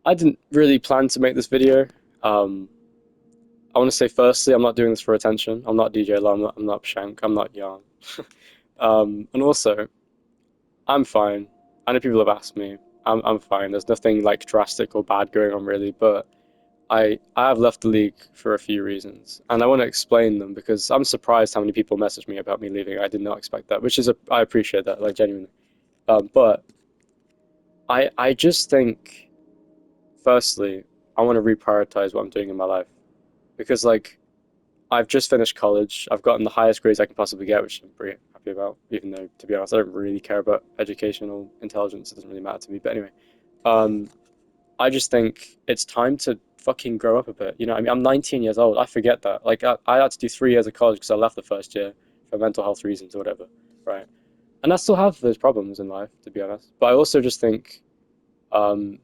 I didn't really plan to make this video. Um, I want to say firstly, I'm not doing this for attention. I'm not DJ Lo, I'm not Shank, I'm not Yarn. And also, I'm fine. I know people have asked me. I'm fine. There's nothing like drastic or bad going on really, but I have left the league for a few reasons, and I want to explain them because I'm surprised how many people message me about me leaving. I did not expect that, which is I appreciate that, like genuinely. But I just think firstly, I want to reprioritize what I'm doing in my life because like I've just finished college. I've gotten the highest grades I can possibly get, which I'm pretty happy about, even though, to be honest, I don't really care about educational intelligence. It doesn't really matter to me. But anyway, um, I just think it's time to fucking grow up a bit. You know, I mean, I'm 19 years old. I forget that. Like, I had to do 3 years of college because I left the first year for mental health reasons or whatever, right? And I still have those problems in life, to be honest. But I also just think um,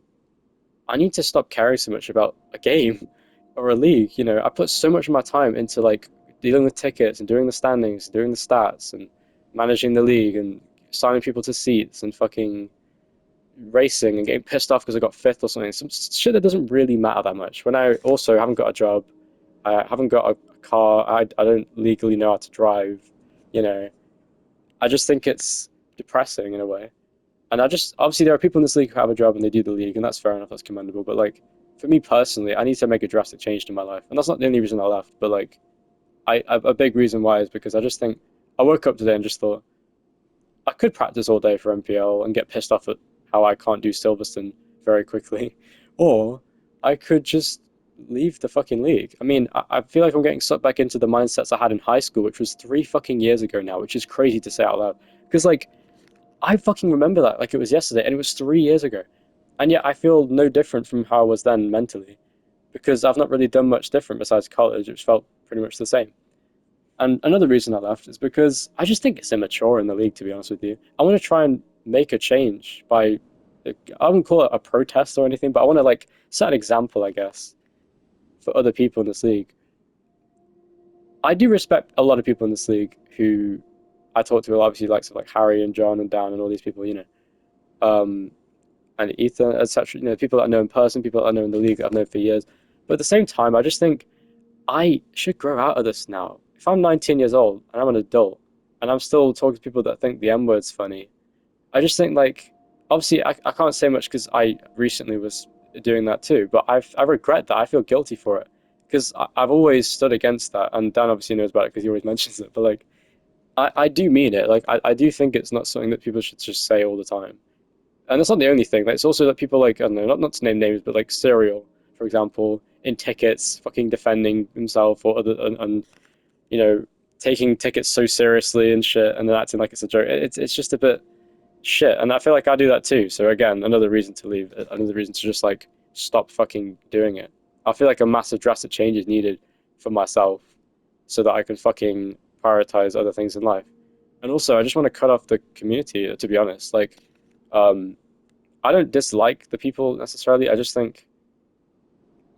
I need to stop caring so much about a game or a league. You know, I put so much of my time into like dealing with tickets and doing the standings, doing the stats, and managing the league and signing people to seats and fucking racing and getting pissed off because I got fifth or something. Some shit that doesn't really matter that much. When I also haven't got a job, I haven't got a car, I don't legally know how to drive. You know, I just think it's depressing in a way. And I just obviously there are people in this league who have a job and they do the league, and that's fair enough, that's commendable. But like for me personally, I need to make a drastic change to my life, and that's not the only reason I left. But like a big reason why is because I just think I woke up today and just thought I could practice all day for NPL and get pissed off at how I can't do Silverstone very quickly, or I could just leave the fucking league. I mean, I feel like I'm getting sucked back into the mindsets I had in high school, which was 3 fucking years ago now, which is crazy to say out loud. Because like I fucking remember that like it was yesterday, and it was 3 years ago. And yet I feel no different from how I was then mentally because I've not really done much different besides college, which felt pretty much the same. And another reason I left is because I just think it's immature in the league, to be honest with you. I want to try and make a change by, I wouldn't call it a protest or anything, but I want to like set an example, I guess, for other people in this league. I do respect a lot of people in this league who I talk to, obviously, likes of like Harry and John and Dan and all these people, um, and Ethan, etc. You know, people that I know in person, people that I know in the league that I've known for years. But at the same time, I just think I should grow out of this now. If I'm 19 years old and I'm an adult and I'm still talking to people that think the M word's funny, I just think like obviously I can't say much because I recently was doing that too, but I regret that. I feel guilty for it because I've always stood against that, and Dan obviously knows about it because he always mentions it. But like I do mean it. Like I do think it's not something that people should just say all the time. And that's not the only thing. Like, it's also that people like I don't know, not to name names, but like Serial, for example, in tickets, fucking defending himself or other and you know taking tickets so seriously and shit, and then acting like it's a joke. It's just a bit shit, and I feel like I do that too. So again, another reason to leave, another reason to just like stop fucking doing it. I feel like a massive drastic change is needed for myself so that I can fucking prioritize other things in life. And also, I just want to cut off the community. To be honest, like, um, I don't dislike the people necessarily. I just think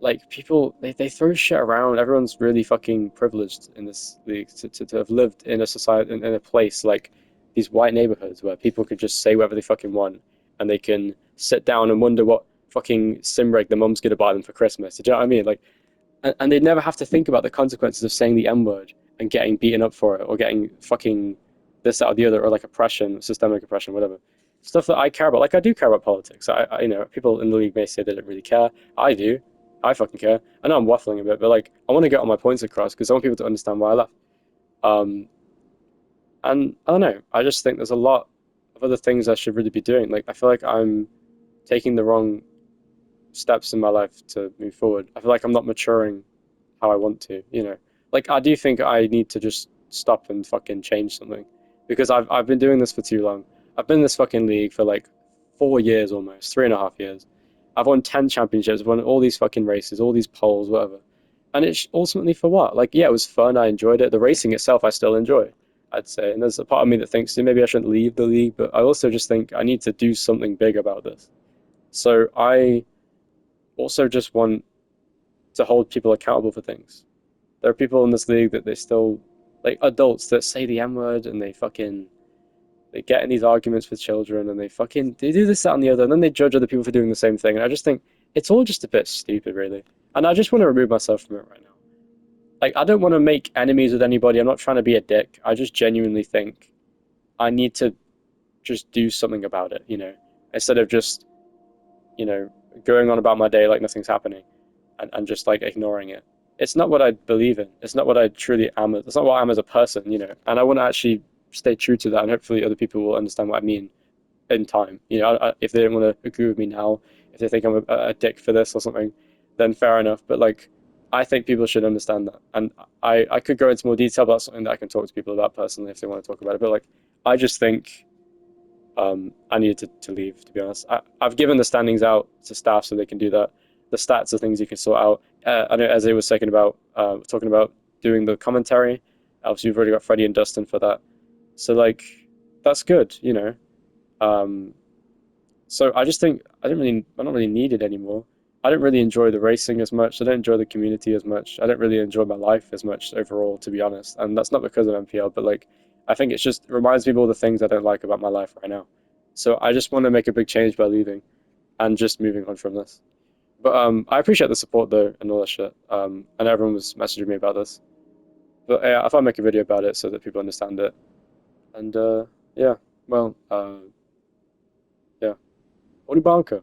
like people they throw shit around. Everyone's really fucking privileged in this league to have lived in a society in a place like these white neighborhoods where people could just say whatever they fucking want and they can sit down and wonder what fucking sim rig the mum's gonna buy them for Christmas. Do you know what I mean? Like and they never have to think about the consequences of saying the M word and getting beaten up for it or getting fucking this, that, or the other, or like oppression, systemic oppression, whatever. Stuff that I care about. Like I do care about politics. You know, people in the league may say they don't really care. I do. I fucking care. I know I'm waffling a bit, but like I want to get all my points across because I want people to understand why I left. Um, and I don't know. I just think there's a lot of other things I should really be doing. Like I feel like I'm taking the wrong steps in my life to move forward. I feel like I'm not maturing how I want to, you know. Like I do think I need to just stop and fucking change something because I've been doing this for too long. I've been in this fucking league for like 4 years almost, 3.5 years. I've won 10 championships, I've won all these fucking races, all these poles, whatever. And it's ultimately for what? Like, yeah, it was fun. I enjoyed it. The racing itself, I still enjoy, I'd say. And there's a part of me that thinks maybe I shouldn't leave the league, but I also just think I need to do something big about this. So I also just want to hold people accountable for things. There are people in this league that they still like adults that say the M word and they get in these arguments with children and they do this, that, and the other, and then they judge other people for doing the same thing. And I just think it's all just a bit stupid, really. And I just want to remove myself from it right now. Like, I don't want to make enemies with anybody. I'm not trying to be a dick. I just genuinely think I need to just do something about it, instead of just, you know, going on about my day like nothing's happening and just like ignoring it. It's not what I believe in. It's not what I truly am. It's not what I am as a person. And I want to actually stay true to that. And hopefully other people will understand what I mean in time. If they don't want to agree with me now, if they think I'm a dick for this or something, then fair enough. But like, I think people should understand that. And I could go into more detail about something that I can talk to people about personally if they want to talk about it. But like, I just think I needed to leave, to be honest. I've given the standings out to staff so they can do that. The stats are things you can sort out. I know Eze was talking about doing the commentary. Obviously, we've already got Freddie and Dustin for that. So, like, that's good. Um, so I just think I'm not really needed anymore. I don't really enjoy the racing as much. I don't enjoy the community as much. I don't really enjoy my life as much overall, to be honest. And that's not because of NPL, but like, I think it reminds me of all the things I don't like about my life right now. So I just want to make a big change by leaving and just moving on from this. But I appreciate the support though and all that shit. And everyone was messaging me about this. But yeah, I thought I'd make a video about it so that people understand it. And yeah, well, yeah. Olibanka.